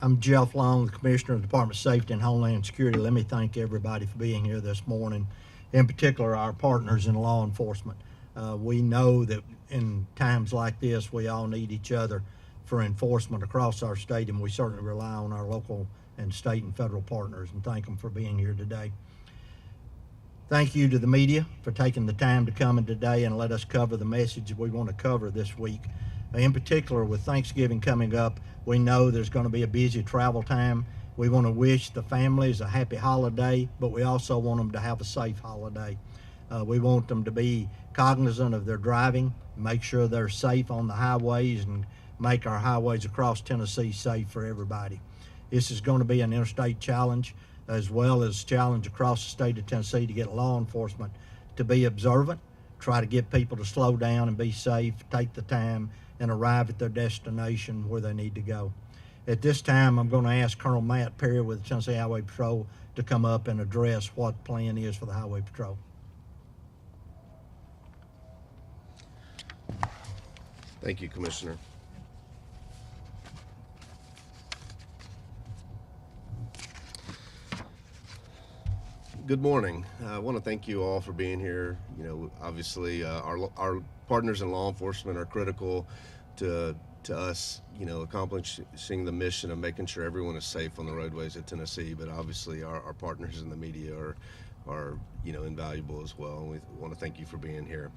I'm Jeff Long, the Commissioner of the Department of Safety and Homeland Security. Let me thank everybody for being here this morning, in particular our partners in law enforcement. We know that in times like this, we all need each other for enforcement across our state, and we certainly rely on our local and state and federal partners, and thank them for being here today. Thank you to the media for taking the time to come in today and let us cover the message we want to cover this week. In particular, with Thanksgiving coming up, we know there's going to be a busy travel time. We want to wish the families a happy holiday, but we also want them to have a safe holiday. We want them to be cognizant of their driving, make sure they're safe on the highways, and make our highways across Tennessee safe for everybody. This is going to be an interstate challenge, as well as challenge across the state of Tennessee to get law enforcement to be observant, try to get people to slow down and be safe, take the time, and arrive at their destination where they need to go. At this time, I'm going to ask Colonel Matt Perry with the Tennessee Highway Patrol to come up and address what the plan is for the Highway Patrol. Thank you, Commissioner. Good morning. I want to thank you all for being here. Obviously, our partners in law enforcement are critical to us, accomplishing the mission of making sure everyone is safe on the roadways of Tennessee. But obviously, our partners in the media are invaluable as well. And we want to thank you for being here.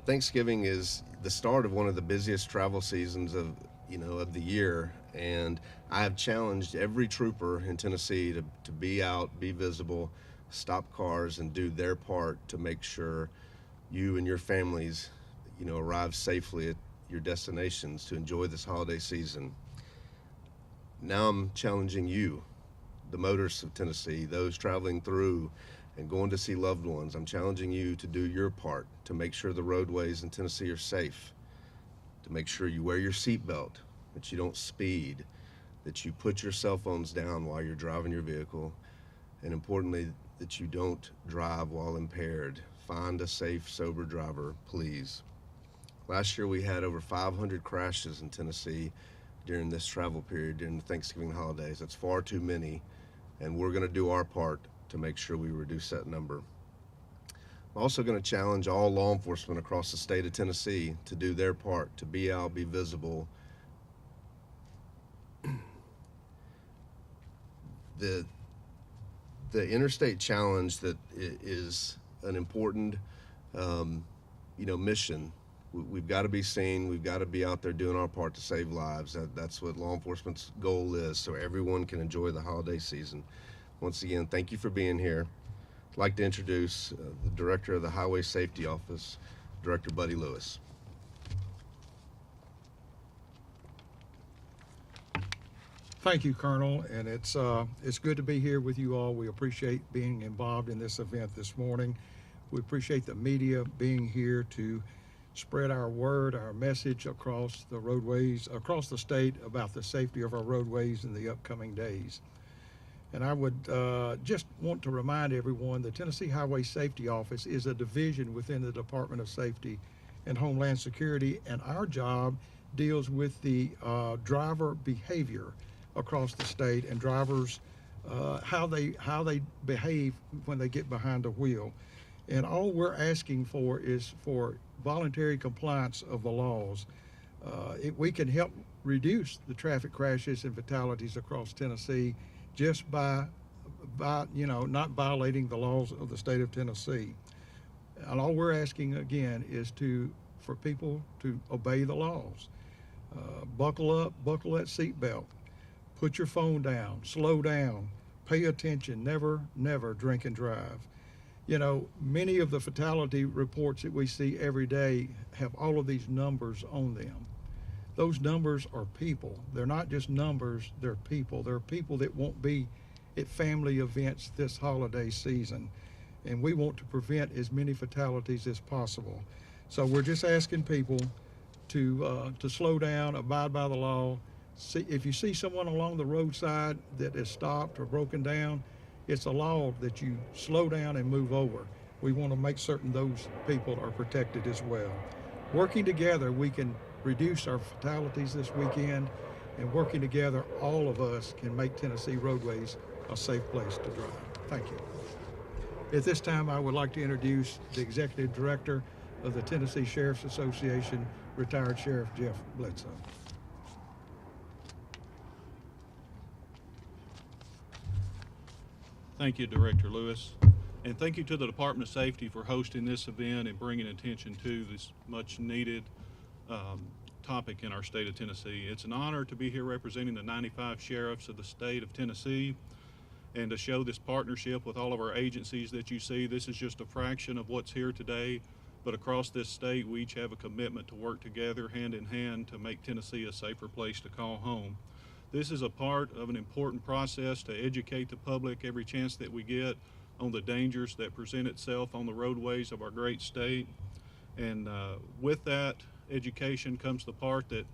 Thanksgiving is the start of one of the busiest travel seasons of the year, and I have challenged every trooper in Tennessee to be out, be visible, stop cars, and do their part to make sure you and your families arrive safely at your destinations to enjoy this holiday season. Now I'm challenging you, the motorists of Tennessee, those traveling through and going to see loved ones. I'm challenging you to do your part to make sure the roadways in Tennessee are safe, to make sure you wear your seatbelt, that you don't speed, that you put your cell phones down while you're driving your vehicle, and importantly, that you don't drive while impaired. Find a safe, sober driver, please. Last year we had over 500 crashes in Tennessee during this travel period, during the Thanksgiving holidays. That's far too many, and we're going to do our part to make sure we reduce that number. I'm also going to challenge all law enforcement across the state of Tennessee to do their part, to be out, be visible. The interstate challenge that is an important, mission. We've got to be seen. We've got to be out there doing our part to save lives. That's what law enforcement's goal is, so everyone can enjoy the holiday season. Once again, thank you for being here. I'd like to introduce the Director of the Highway Safety Office, Director Buddy Lewis. Thank you, Colonel, and it's good to be here with you all. We appreciate being involved in this event this morning. We appreciate the media being here to spread our word, our message across the roadways, across the state about the safety of our roadways in the upcoming days. And I would just want to remind everyone the Tennessee Highway Safety Office is a division within the Department of Safety and Homeland Security, and our job deals with the driver behavior across the state and drivers how they behave when they get behind the wheel. And all we're asking for is for voluntary compliance of the laws. We can help reduce the traffic crashes and fatalities across Tennessee just by not violating the laws of the state of Tennessee. And all we're asking again is for people to obey the laws. Buckle up, buckle that seatbelt. Put your phone down, slow down, pay attention, never drink and drive. Many of the fatality reports that we see every day have all of these numbers on them. Those numbers are people. They're not just numbers, they're people. They're people that won't be at family events this holiday season. And we want to prevent as many fatalities as possible. So we're just asking people to slow down, abide by the law. If you see someone along the roadside that is stopped or broken down, it's a law that you slow down and move over. We want to make certain those people are protected as well. Working together, we can reduce our fatalities this weekend and working together, all of us can make Tennessee roadways a safe place to drive. Thank you. At this time, I would like to introduce the Executive Director of the Tennessee Sheriff's Association, retired Sheriff Jeff Bledsoe. Thank you, Director Lewis. And thank you to the Department of Safety for hosting this event and bringing attention to this much needed topic in our state of Tennessee. It's an honor to be here representing the 95 sheriffs of the state of Tennessee and to show this partnership with all of our agencies that you see. This is just a fraction of what's here today, but across this state we each have a commitment to work together hand in hand to make Tennessee a safer place to call home. This is a part of an important process to educate the public every chance that we get on the dangers that present itself on the roadways of our great state. And with that education comes the part that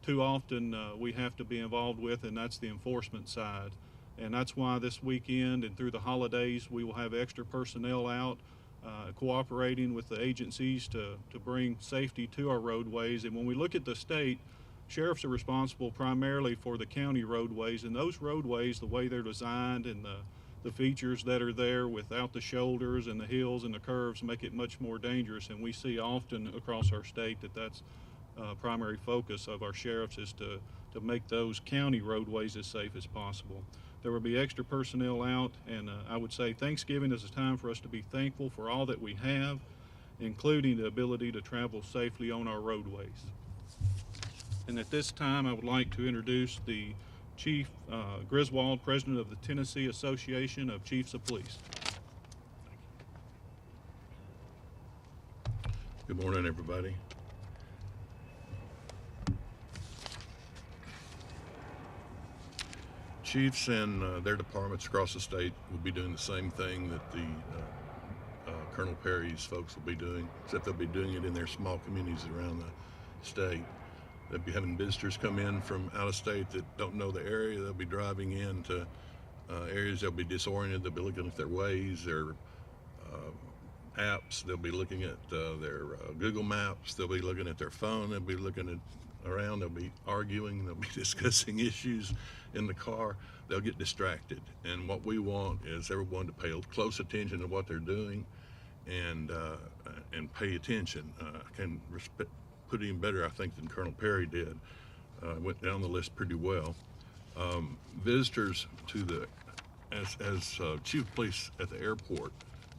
too often we have to be involved with, and that's the enforcement side. And that's why this weekend and through the holidays we will have extra personnel out cooperating with the agencies to bring safety to our roadways. And when we look at the state, sheriffs are responsible primarily for the county roadways, and those roadways, the way they're designed and the features that are there without the shoulders and the hills and the curves make it much more dangerous. And we see often across our state that that's primary focus of our sheriffs is to make those county roadways as safe as possible. There will be extra personnel out, and I would say Thanksgiving is a time for us to be thankful for all that we have, including the ability to travel safely on our roadways. And at this time, I would like to introduce the Chief Griswold, President of the Tennessee Association of Chiefs of Police. Good morning, everybody. Chiefs and their departments across the state will be doing the same thing that the Colonel Perry's folks will be doing, except they'll be doing it in their small communities around the state. They'll be having visitors come in from out of state that don't know the area. They'll be driving into areas. They'll be disoriented. They'll be looking at their Waze, their apps. They'll be looking at their Google Maps. They'll be looking at their phone. They'll be looking at around. They'll be arguing. They'll be discussing issues in the car. They'll get distracted. And what we want is everyone to pay close attention to what they're doing and pay attention. I can put it even better, I think, than Colonel Perry did. Went down the list pretty well. Visitors to the, as Chief of Police at the airport,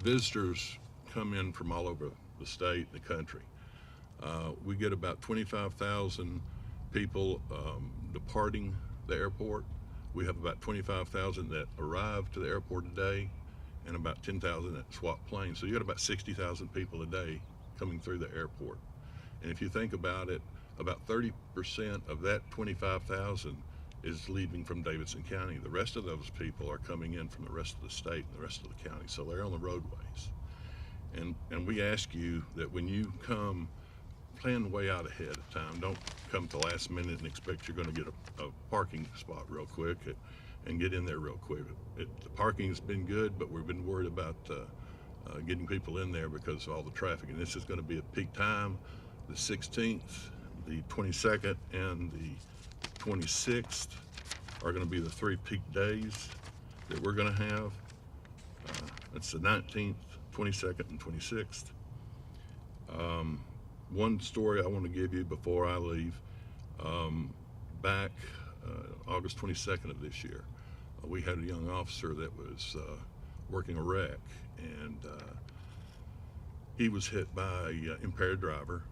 visitors come in from all over the state, the country. We get about 25,000 people departing the airport. We have about 25,000 that arrive to the airport a day and about 10,000 that swap planes. So you got about 60,000 people a day coming through the airport. And if you think about it, about 30% of that 25,000 is leaving from Davidson County. The rest of those people are coming in from the rest of the state and the rest of the county. So they're on the roadways. And we ask you that when you come, plan way out ahead of time. Don't come to the last minute and expect you're going to get a parking spot real quick and get in there real quick. The parking's been good, but we've been worried about getting people in there because of all the traffic. And this is going to be a peak time. The 16th, the 22nd, and the 26th are going to be the 3 peak days that we're going to have. That's the 19th, 22nd, and 26th. One story I want to give you before I leave. Back August 22nd of this year, we had a young officer that was working a wreck, and he was hit by an impaired driver.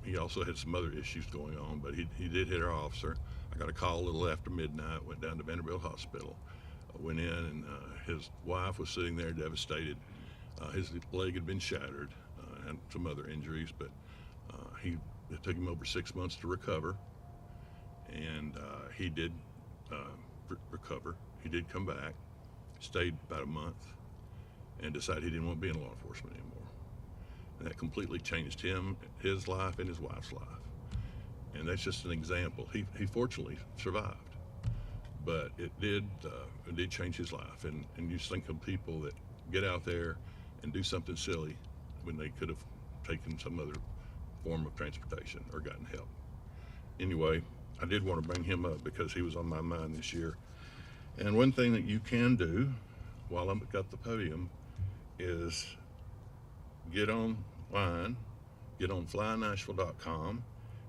He also had some other issues going on, but he did hit our officer. I got a call a little after midnight, went down to Vanderbilt Hospital, went in, and his wife was sitting there devastated. His leg had been shattered, and some other injuries, but it took him over 6 months to recover, and he did recover. He did come back, stayed about a month, and decided he didn't want to be in law enforcement anymore. And that completely changed him, his life, and his wife's life. And that's just an example. He fortunately survived, but it did change his life. And you just think of people that get out there and do something silly when they could have taken some other form of transportation or gotten help. Anyway, I did want to bring him up because he was on my mind this year. And one thing that you can do while I'm at the podium is get online, get on flynashville.com,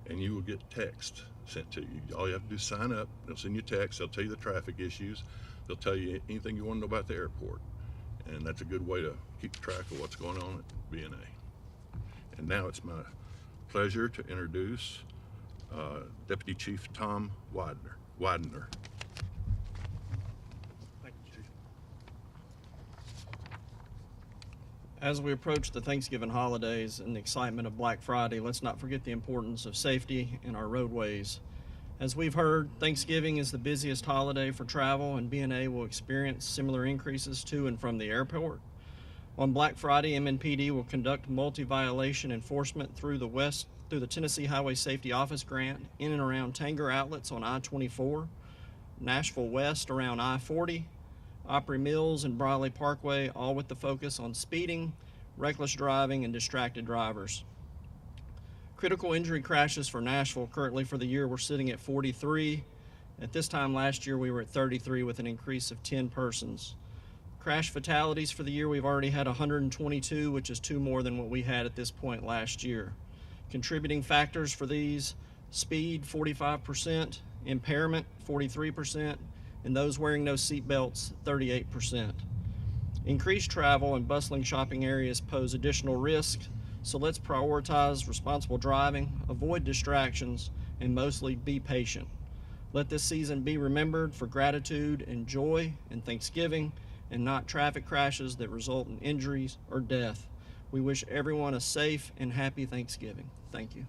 and you will get text sent to you. All you have to do is sign up. They'll send you text. They'll tell you the traffic issues. They'll tell you anything you want to know about the airport. And that's a good way to keep track of what's going on at BNA. And now it's my pleasure to introduce Deputy Chief Tom Widener. Thank you, Chief. As we approach the Thanksgiving holidays and the excitement of Black Friday, let's not forget the importance of safety in our roadways. As we've heard, Thanksgiving is the busiest holiday for travel, and BNA will experience similar increases to and from the airport. On Black Friday, MNPD will conduct multi-violation enforcement through the Tennessee Highway Safety Office grant in and around Tanger outlets on I-24, Nashville West around I-40, Opry Mills and Briley Parkway, all with the focus on speeding, reckless driving, and distracted drivers. Critical injury crashes for Nashville currently for the year we're sitting at 43. At this time last year we were at 33 with an increase of 10 persons. Crash fatalities for the year we've already had 122, which is 2 more than what we had at this point last year. Contributing factors for these: speed 45%, impairment 43%, and those wearing no seat belts 38%. Increased travel and bustling shopping areas pose additional risk, so let's prioritize responsible driving, avoid distractions, and mostly be patient. Let this season be remembered for gratitude and joy and Thanksgiving, and not traffic crashes that result in injuries or death. We wish everyone a safe and happy Thanksgiving. Thank you.